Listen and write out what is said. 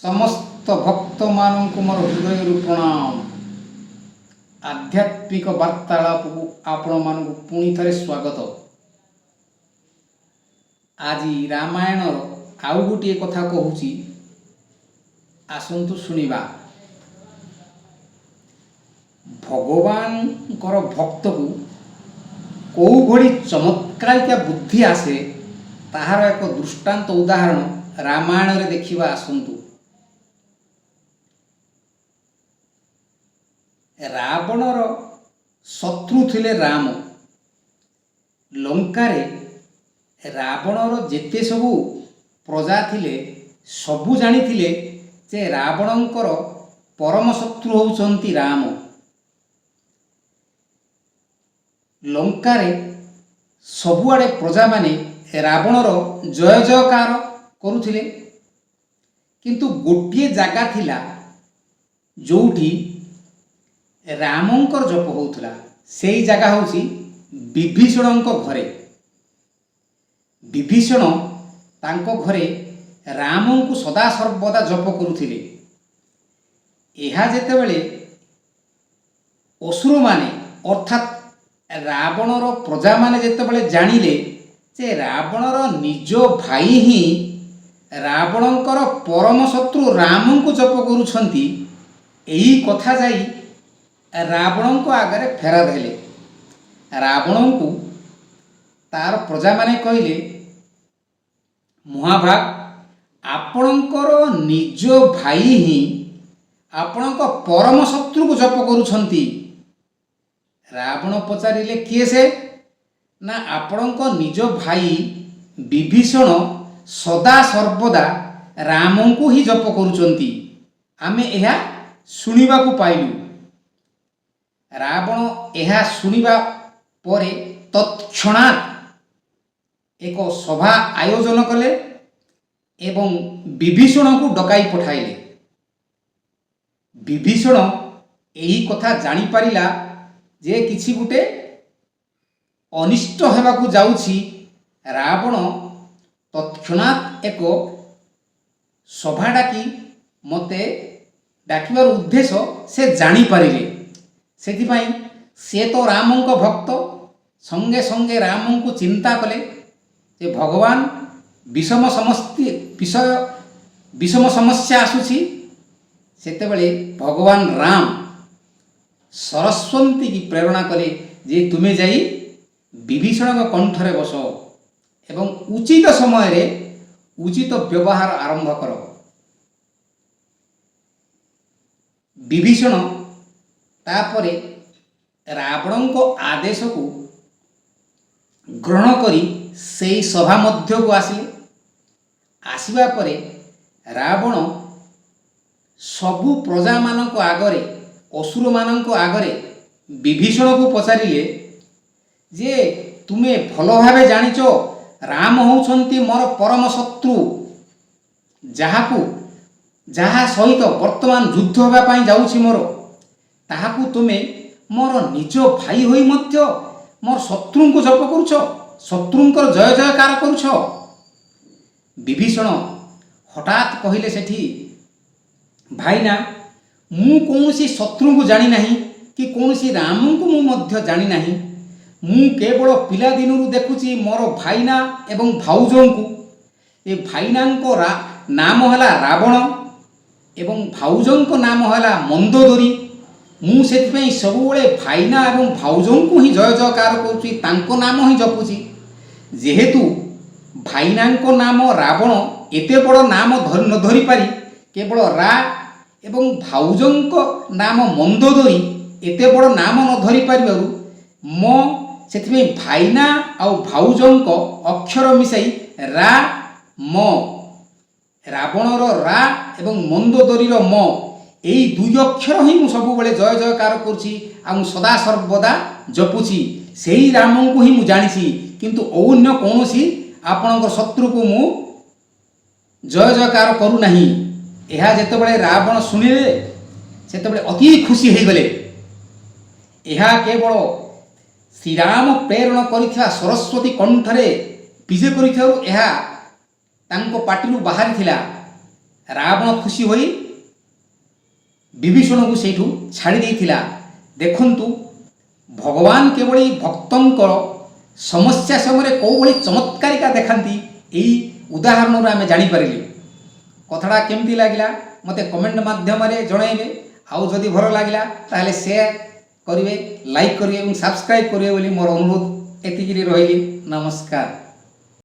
समस्त भक्त मानू मोर हृदय प्रणाम। आध्यात्मिक वार्तालाप को आपण मान पुणी थे स्वागत। आज रामायण आउ गोटे कथा कहूँ, आसतु शुणा। भगवान भक्त को कौ भली चमत्कारिका बुद्धि आसे ताहार एक दृष्टांत उदाहरण रामायण रे देखिबा। आसतु। रावणर शत्रु थिले राम। लंकारे रावणर जेते सबु प्रजा थिले सबु जानी थिले जे रावणंकर परम शत्रु होउचंती राम। लंकारे सबुआडे प्रजा माने रावणर जय जयकार करुथिले, किंतु गोटे जागा थिला जोठी रामंकर जप होउथला। सेई जागा होउची विभीषणंक घरे। विभीषण तांको घरे रामंकु सदा सर्वदा जप करुथिले। एहा जेतेबेले असुर माने अर्थात रावणर प्रजा माने जेतेबेले जानिले जे रावणर निज भाई ही रावणंकर परम शत्रु रामंकु जप करुछंती, एही कथा जाई रावण को आगे फेरा देले। रावण को तार प्रजा माने कहले, महाभाग आपणकर निज भाई ही आपणक परम शत्रु को जप करुछंती। रावण पचारिले किए से ना आपणक निज भाई विभीषण सदा सर्वदा राम को ही जप करुछंती। आमे एहा सुनिबा को पाइलु। रावण एहा सुनिबा परे तत्क्षणात एक सभा आयोजन कले एवं विभीषण को डकाई पठाइले। विभीषण एही कथा जानी पारिला जे किछि गुटे अनिष्ट हेबाकु जाउछि। रावण तत्क्षणात एक सभा डाकी मते डाकिबार उद्देश्य से जानी पारिले। सेथिपाई से तो रामंक भक्त संगे संगे रामं को चिंता कले जे भगवान विषम समस्या आसुछि। सेतेबेले भगवान राम सरस्वती की प्रेरणा कले जे तुमे जाई विभीषण कंठरे बस एवं उचित समय रे उचित व्यवहार आरंभ कर। विभीषण तापरे रावण को आदेश को ग्रहण करी से सभा मध्य को आसिले। आसिबा परे रावण सबु प्रजा मानक आगरे असुर मानक आगरे विभीषण को पचारिले जे तुमे भल भावे जानिच राम होउछंती मोर परम शत्रु, जहा सहित वर्तमान युद्ध होबा पई जाउछि मोर, ताहाकु तुमे मोर निज भाई होई मध्य मोर शत्रु को जप करुछ, शत्रुंकर जय जयकार करुछ। विभीषण हठात कहिले सेठी, भाईना मु कौनसी शत्रु को जानी नहीं कि कौनसी राम को मु मध्य जानी नहीं। मु केवल पिला दिनरु देखुची मोर भाईना एवं भाउजों को। ए भाईना को नाम हला रावण एवं भाउजों को नाम हला मंदोदरी। मु सेथिपई सबुबेले भाईना एवं भाउजों को ही जय जयकार करुची, तांको नाम ही जपुची। जेहेतु भाईना को नाम रावण एते बड़ नाम न धरि पारी केवल रा एवं भाउजों को नाम मंदोदरी एते बड़ नाम न धरि पारिबारु मो सेथिपई भाईना आउ भाउजों को अक्षर मिसाई रा म, रावणर रा एवं मंदोदरीर म, एई दुई अक्षर ही मु सबुबेले जय जयकार करुछि आ सदा सर्वदा जपुछि। सेही राम को ही मु जानिछि, किंतु अन्य कौनसी आपणकर शत्रु को मु जय जयकार करू नहीं। एहा जेतेबेले रावण सुनिले सेतेबेले अति खुशी हे गले। एहा केवल श्री राम प्रेरण करिथिला सरस्वती कंठरे विजय करिथिबारु एहा तांको पाटिरु बाहरी थिला। ରାବଣ ଖୁସି ହୋଇ ବିଭୀଷଣକୁ ସେଇଠୁ ଛାଡ଼ି ଦେଇଥିଲା। ଦେଖନ୍ତୁ ଭଗବାନ କେବଳ ଭକ୍ତଙ୍କର ସମସ୍ୟା ସମୟରେ କେଉଁଭଳି ଚମତ୍କାରିକା ଦେଖାନ୍ତି ଏହି ଉଦାହରଣରୁ ଆମେ ଜାଣିପାରିଲେ। କଥାଟା କେମିତି ଲାଗିଲା ମୋତେ କମେଣ୍ଟ ମାଧ୍ୟମରେ ଜଣାଇବେ। ଆଉ ଯଦି ଭଲ ଲାଗିଲା ତାହେଲେ ସେୟାର କରିବେ, ଲାଇକ୍ କରିବେ ଏବଂ ସବସ୍କ୍ରାଇବ୍ କରିବେ ବୋଲି ମୋର ଅନୁରୋଧ। ଏତିକିରେ ରହିଲି, ନମସ୍କାର।